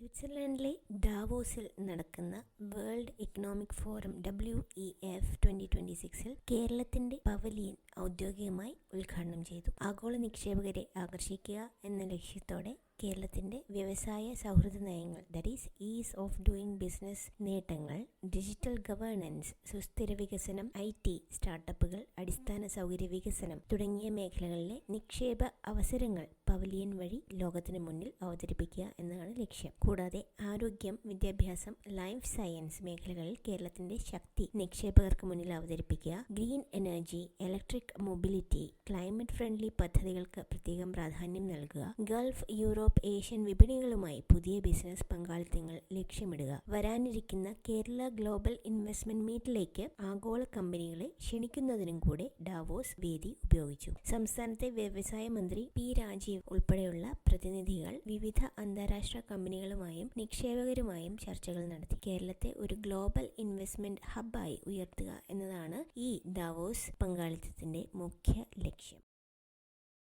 സ്വിറ്റ്സർലൻഡിലെ ഡാവോസിൽ നടക്കുന്ന world economic forum WEF 2026-ൽ കേരളത്തിന്റെ pavilion ഔദ്യോഗികമായി ഉദ്ഘാടനം ചെയ്തു. ആഗോള നിക്ഷേപകരെ ആകർഷിക്കുക എന്ന ലക്ഷ്യത്തോടെ കേരളത്തിന്റെ വ്യവസായ സൗഹൃദ നയങ്ങൾ, ഈസ് ഓഫ് ഡൂയിങ് ബിസിനസ് നേട്ടങ്ങൾ, ഡിജിറ്റൽ ഗവേണൻസ്, സുസ്ഥിര വികസനം, IT സ്റ്റാർട്ടപ്പുകൾ, അടിസ്ഥാന സൗകര്യ വികസനം തുടങ്ങിയ മേഖലകളിലെ നിക്ഷേപ അവസരങ്ങൾ പവലിയൻ വഴി ലോകത്തിന് മുന്നിൽ അവതരിപ്പിക്കുക എന്നതാണ് ലക്ഷ്യം. കൂടാതെ ആരോഗ്യം, വിദ്യാഭ്യാസം, ലൈഫ് സയൻസ് മേഖലകളിൽ കേരളത്തിന്റെ ശക്തി നിക്ഷേപകർക്ക് മുന്നിൽ അവതരിപ്പിക്കുക, green energy, electric mobility, climate friendly പദ്ധതികൾക്ക് പ്രത്യേകം പ്രാധാന്യം നൽകുക, ഗൾഫ്, യൂറോപ്പ്, ഏഷ്യൻ വിപണികളുമായി പുതിയ ബിസിനസ് പങ്കാളിത്തങ്ങൾ ലക്ഷ്യമിടുക. വരാനിരിക്കുന്ന കേരള ഗ്ലോബൽ ഇൻവെസ്റ്റ്മെന്റ് മീറ്റിലേക്ക് ആഗോള കമ്പനികളെ ക്ഷണിക്കുന്നതിനും കൂടെ ഡാവോസ് വേദി ഉപയോഗിച്ചു. സംസ്ഥാനത്തെ വ്യവസായ മന്ത്രി P. രാജീവ് ഉൾപ്പെടെയുള്ള പ്രതിനിധികൾ വിവിധ അന്താരാഷ്ട്ര കമ്പനികളുമായും നിക്ഷേപകരുമായും ചർച്ചകൾ നടത്തി. കേരളത്തെ ഒരു ഗ്ലോബൽ ഇൻവെസ്റ്റ്മെന്റ് ഹബ്ബായി ഉയർത്തുക എന്നതാണ് ഈ ഡാവോസ് പങ്കാളിത്തത്തിന്റെ മുഖ്യ ലക്ഷ്യം.